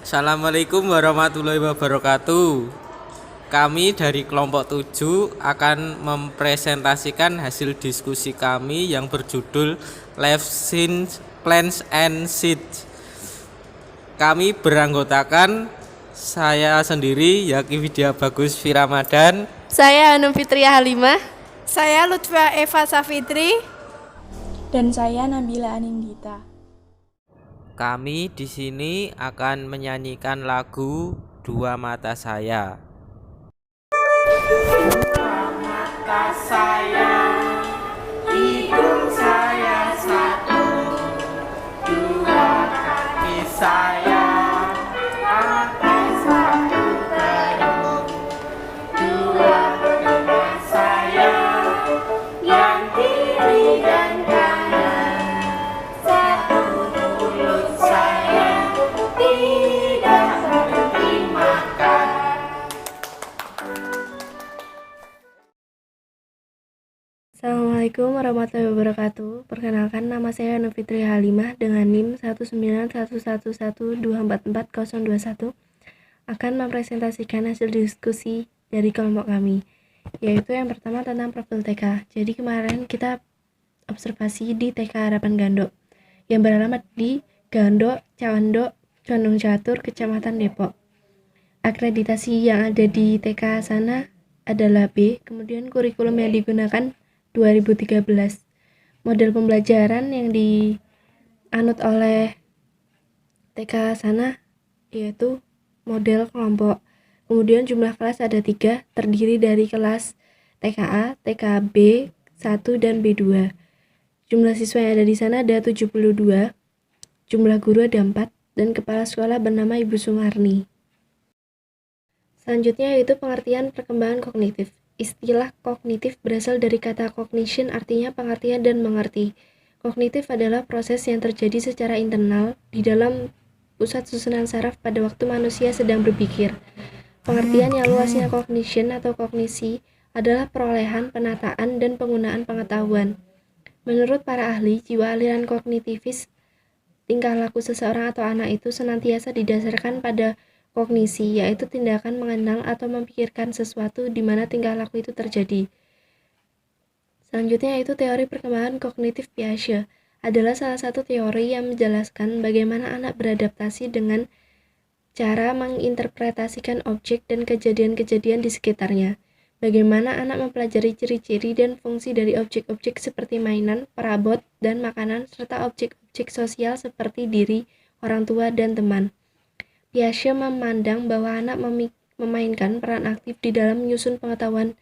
Assalamualaikum warahmatullahi wabarakatuh. Kami dari kelompok 7 akan mempresentasikan hasil diskusi kami yang berjudul Life Science Plants and Seeds. Kami beranggotakan saya sendiri Yaki Widya Bagus Firamadan. Saya Hanum Fitria Halimah. Saya Lutfa Eva Safitri. Dan saya Nabila Anindita. Kami di sini akan menyanyikan lagu Dua Mata Saya. Dua mata saya, hidung saya satu, dua kaki saya, atas satu keruk, dua telinga saya, yang kiri dan kanan, satu mulut saya, tidak berhenti makan. Assalamualaikum warahmatullahi wabarakatuh. Perkenalkan, nama saya Hanum Fitria Halimah dengan NIM 1911112440021 akan mempresentasikan hasil diskusi dari kelompok kami, yaitu yang pertama tentang profil TK. Jadi kemarin kita observasi di TK Harapan Gandok yang beralamat di Gandok, Cawendok, Condong Catur, Kecamatan Depok. Akreditasi yang ada di TK sana adalah B, kemudian kurikulum yang digunakan 2013. Model pembelajaran yang dianut oleh TK sana yaitu model kelompok. Kemudian jumlah kelas ada 3, terdiri dari kelas TKA, TKB 1 dan B2. Jumlah siswa yang ada di sana ada 72, jumlah guru ada 4, dan kepala sekolah bernama Ibu Sumarni. Selanjutnya yaitu pengertian perkembangan kognitif. Istilah kognitif berasal dari kata cognition, artinya pengertian dan mengerti. Kognitif adalah proses yang terjadi secara internal di dalam pusat susunan saraf pada waktu manusia sedang berpikir. Pengertian yang luasnya cognition atau kognisi adalah perolehan, penataan, dan penggunaan pengetahuan. Menurut para ahli, jiwa aliran kognitivis, tingkah laku seseorang atau anak itu senantiasa didasarkan pada kognisi, yaitu tindakan mengenal atau memikirkan sesuatu di mana tingkah laku itu terjadi. Selanjutnya yaitu teori perkembangan kognitif Piaget adalah salah satu teori yang menjelaskan bagaimana anak beradaptasi dengan cara menginterpretasikan objek dan kejadian-kejadian di sekitarnya. Bagaimana anak mempelajari ciri-ciri dan fungsi dari objek-objek seperti mainan, perabot, dan makanan, serta objek-objek sosial seperti diri, orang tua, dan teman. Piaget memandang bahwa anak memainkan peran aktif di dalam menyusun pengetahuannya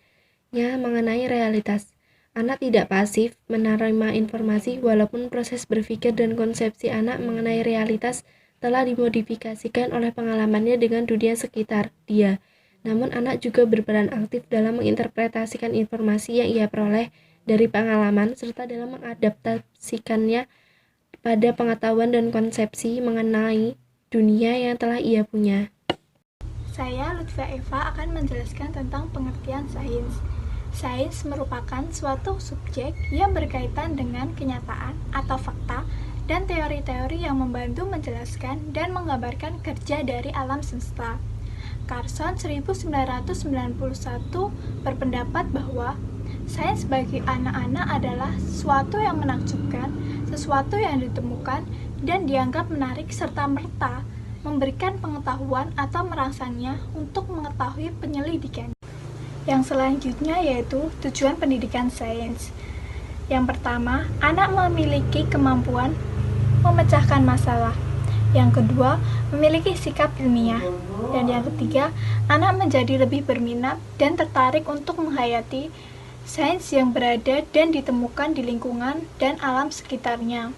mengenai realitas. Anak tidak pasif menerima informasi walaupun proses berpikir dan konsepsi anak mengenai realitas telah dimodifikasikan oleh pengalamannya dengan dunia sekitar dia. Namun anak juga berperan aktif dalam menginterpretasikan informasi yang ia peroleh dari pengalaman serta dalam mengadaptasikannya pada pengetahuan dan konsepsi mengenai dunia yang telah ia punya. Saya Lutfa Eva akan menjelaskan tentang pengertian sains. Sains merupakan suatu subjek yang berkaitan dengan kenyataan atau fakta dan teori-teori yang membantu menjelaskan dan menggambarkan kerja dari alam semesta. Carson 1991 berpendapat bahwa sains bagi anak-anak adalah sesuatu yang menakjubkan, sesuatu yang ditemukan dan dianggap menarik serta-merta memberikan pengetahuan atau merangsangnya untuk mengetahui penyelidikan. Yang selanjutnya yaitu tujuan pendidikan sains. Yang pertama, anak memiliki kemampuan memecahkan masalah. Yang kedua, memiliki sikap ilmiah. Dan yang ketiga, anak menjadi lebih berminat dan tertarik untuk menghayati sains yang berada dan ditemukan di lingkungan dan alam sekitarnya.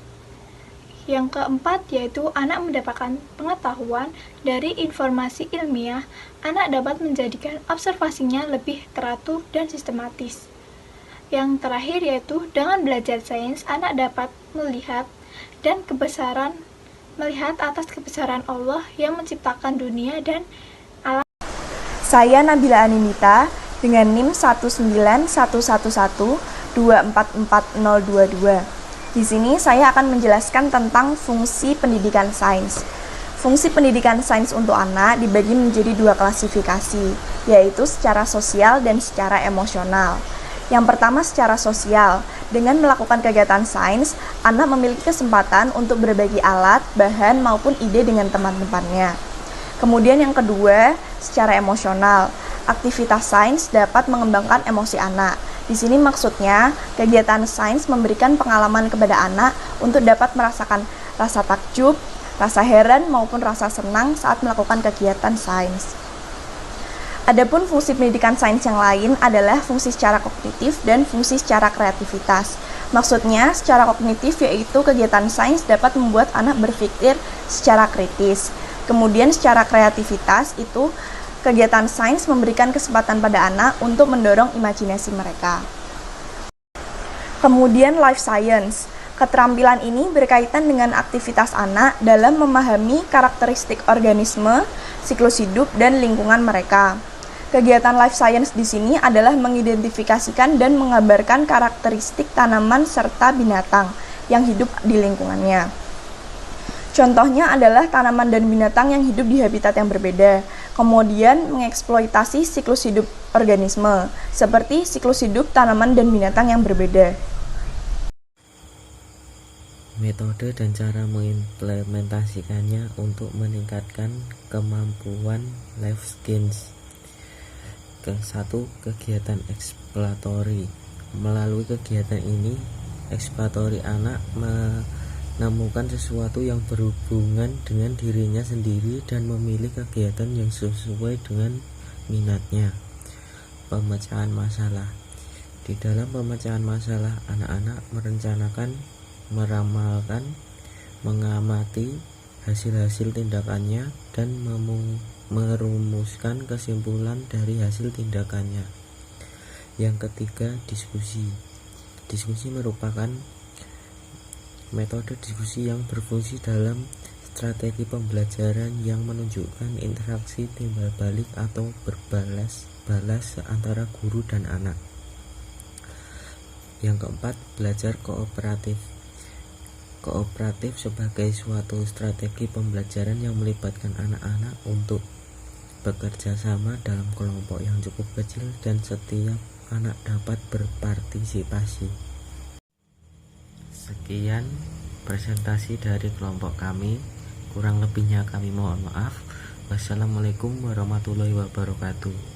Yang keempat yaitu anak mendapatkan pengetahuan dari informasi ilmiah. Anak dapat menjadikan observasinya lebih teratur dan sistematis. Yang terakhir yaitu dengan belajar sains, anak dapat melihat atas kebesaran Allah yang menciptakan dunia dan alam. Saya Nabila Anindita dengan NIM 19111244022. Di sini saya akan menjelaskan tentang fungsi pendidikan sains. Fungsi pendidikan sains untuk anak dibagi menjadi dua klasifikasi, yaitu secara sosial dan secara emosional. Yang pertama secara sosial, dengan melakukan kegiatan sains, anak memiliki kesempatan untuk berbagi alat, bahan, maupun ide dengan teman-temannya. Kemudian yang kedua, secara emosional, aktivitas sains dapat mengembangkan emosi anak. Di sini maksudnya, kegiatan sains memberikan pengalaman kepada anak untuk dapat merasakan rasa takjub, rasa heran maupun rasa senang saat melakukan kegiatan sains. Adapun fungsi pendidikan sains yang lain adalah fungsi secara kognitif dan fungsi secara kreativitas. Maksudnya, secara kognitif yaitu kegiatan sains dapat membuat anak berpikir secara kritis. Kemudian secara kreativitas itu kegiatan sains memberikan kesempatan pada anak untuk mendorong imajinasi mereka. Kemudian life science. Keterampilan ini berkaitan dengan aktivitas anak dalam memahami karakteristik organisme, siklus hidup, dan lingkungan mereka. Kegiatan life science di sini adalah mengidentifikasikan dan menggambarkan karakteristik tanaman serta binatang yang hidup di lingkungannya. Contohnya adalah tanaman dan binatang yang hidup di habitat yang berbeda, kemudian mengeksploitasi siklus hidup organisme, seperti siklus hidup tanaman dan binatang yang berbeda. Metode dan cara mengimplementasikannya untuk meningkatkan kemampuan life skills. Satu, kegiatan eksplorasi. Melalui kegiatan ini, eksplorasi anak menemukan sesuatu yang berhubungan dengan dirinya sendiri dan memilih kegiatan yang sesuai dengan minatnya. Pemecahan masalah. Di dalam pemecahan masalah, anak-anak merencanakan, meramalkan, mengamati hasil-hasil tindakannya, dan merumuskan kesimpulan dari hasil tindakannya. Yang ketiga, diskusi. Diskusi merupakan metode diskusi yang berfungsi dalam strategi pembelajaran yang menunjukkan interaksi timbal balik atau berbalas antara guru dan anak. Yang keempat, belajar kooperatif. Kooperatif sebagai suatu strategi pembelajaran yang melibatkan anak-anak untuk bekerja sama dalam kelompok yang cukup kecil dan setiap anak dapat berpartisipasi. Sekian presentasi dari kelompok kami, kurang lebihnya kami mohon maaf. Wassalamualaikum warahmatullahi wabarakatuh.